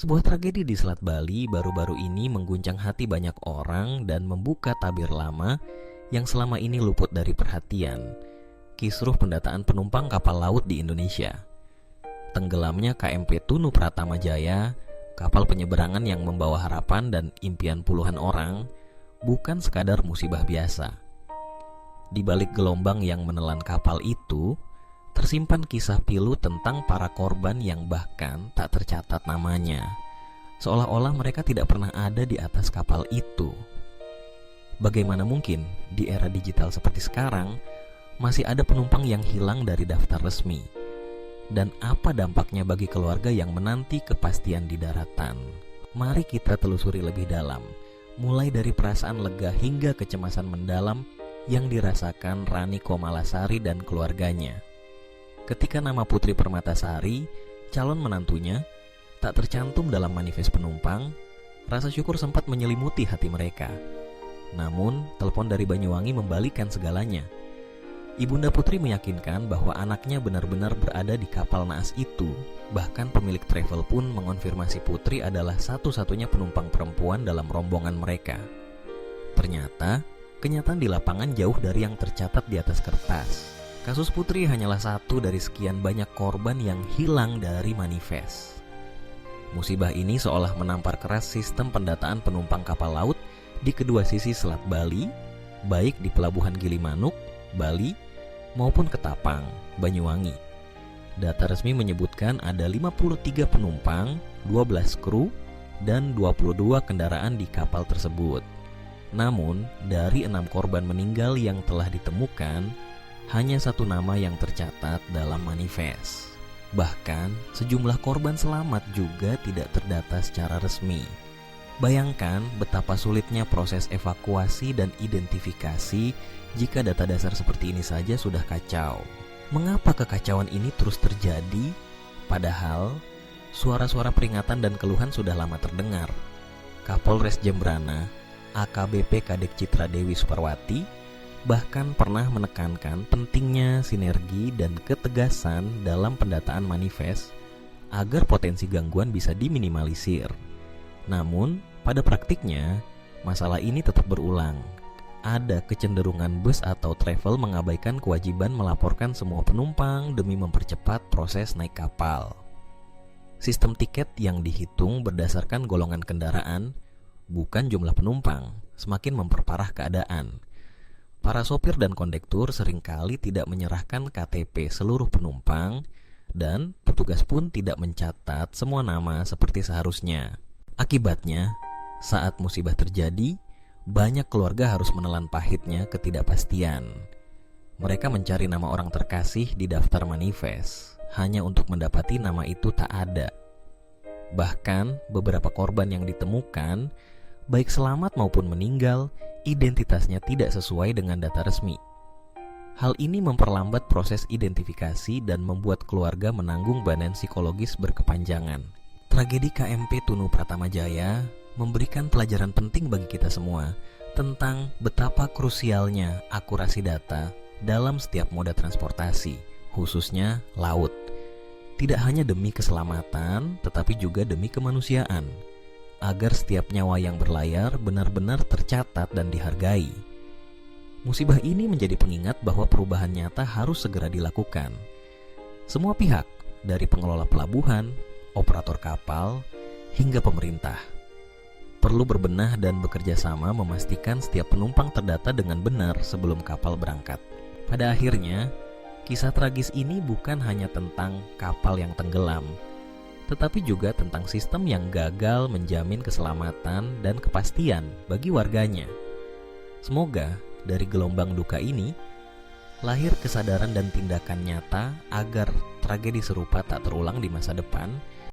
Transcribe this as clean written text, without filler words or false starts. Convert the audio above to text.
Sebuah tragedi di Selat Bali baru-baru ini mengguncang hati banyak orang dan membuka tabir lama yang selama ini luput dari perhatian. Kisruh pendataan penumpang kapal laut di Indonesia. Tenggelamnya KMP Tunu Pratama Jaya, kapal penyeberangan yang membawa harapan dan impian puluhan orang, bukan sekadar musibah biasa. Di balik gelombang yang menelan kapal itu, tersimpan kisah pilu tentang para korban yang bahkan tak tercatat namanya. Seolah-olah mereka tidak pernah ada di atas kapal itu. Bagaimana mungkin di era digital seperti sekarang masih ada penumpang yang hilang dari daftar resmi? Dan apa dampaknya bagi keluarga yang menanti kepastian di daratan? Mari kita telusuri lebih dalam, mulai dari perasaan lega hingga kecemasan mendalam yang dirasakan Rani Komalasari dan keluarganya. Ketika nama Putri Permatasari, calon menantunya, tak tercantum dalam manifest penumpang, rasa syukur sempat menyelimuti hati mereka. Namun, telepon dari Banyuwangi membalikan segalanya. Ibunda Putri meyakinkan bahwa anaknya benar-benar berada di kapal naas itu. Bahkan pemilik travel pun mengonfirmasi Putri adalah satu-satunya penumpang perempuan dalam rombongan mereka. Ternyata, kenyataan di lapangan jauh dari yang tercatat di atas kertas. Kasus Putri hanyalah satu dari sekian banyak korban yang hilang dari manifest. Musibah ini seolah menampar keras sistem pendataan penumpang kapal laut di kedua sisi Selat Bali, baik di Pelabuhan Gilimanuk, Bali, maupun Ketapang, Banyuwangi. Data resmi menyebutkan ada 53 penumpang, 12 kru, dan 22 kendaraan di kapal tersebut. Namun, dari 6 korban meninggal yang telah ditemukan, hanya satu nama yang tercatat dalam manifest. Bahkan, sejumlah korban selamat juga tidak terdata secara resmi. Bayangkan betapa sulitnya proses evakuasi dan identifikasi jika data dasar seperti ini saja sudah kacau. Mengapa kekacauan ini terus terjadi? Padahal, suara-suara peringatan dan keluhan sudah lama terdengar. Kapolres Jembrana, AKBP Kadek Citra Dewi Suparwati, bahkan pernah menekankan pentingnya sinergi dan ketegasan dalam pendataan manifest agar potensi gangguan bisa diminimalisir. Namun, pada praktiknya, masalah ini tetap berulang. Ada kecenderungan bus atau travel mengabaikan kewajiban melaporkan semua penumpang demi mempercepat proses naik kapal. Sistem tiket yang dihitung berdasarkan golongan kendaraan, bukan jumlah penumpang, semakin memperparah keadaan. Para sopir dan kondektur seringkali tidak menyerahkan KTP seluruh penumpang, dan petugas pun tidak mencatat semua nama seperti seharusnya. Akibatnya, saat musibah terjadi, banyak keluarga harus menelan pahitnya ketidakpastian. Mereka mencari nama orang terkasih di daftar manifest, hanya untuk mendapati nama itu tak ada. Bahkan, beberapa korban yang ditemukan, baik selamat maupun meninggal, identitasnya tidak sesuai dengan data resmi. Hal ini memperlambat proses identifikasi dan membuat keluarga menanggung beban psikologis berkepanjangan. Tragedi KMP Tunu Pratama Jaya memberikan pelajaran penting bagi kita semua tentang betapa krusialnya akurasi data dalam setiap moda transportasi, khususnya laut. Tidak hanya demi keselamatan, tetapi juga demi kemanusiaan, agar setiap nyawa yang berlayar benar-benar tercatat dan dihargai. Musibah ini menjadi pengingat bahwa perubahan nyata harus segera dilakukan. Semua pihak, dari pengelola pelabuhan, operator kapal, hingga pemerintah, perlu berbenah dan bekerja sama memastikan setiap penumpang terdata dengan benar sebelum kapal berangkat. Pada akhirnya, kisah tragis ini bukan hanya tentang kapal yang tenggelam, tetapi juga tentang sistem yang gagal menjamin keselamatan dan kepastian bagi warganya. Semoga dari gelombang duka ini lahir kesadaran dan tindakan nyata agar tragedi serupa tak terulang di masa depan,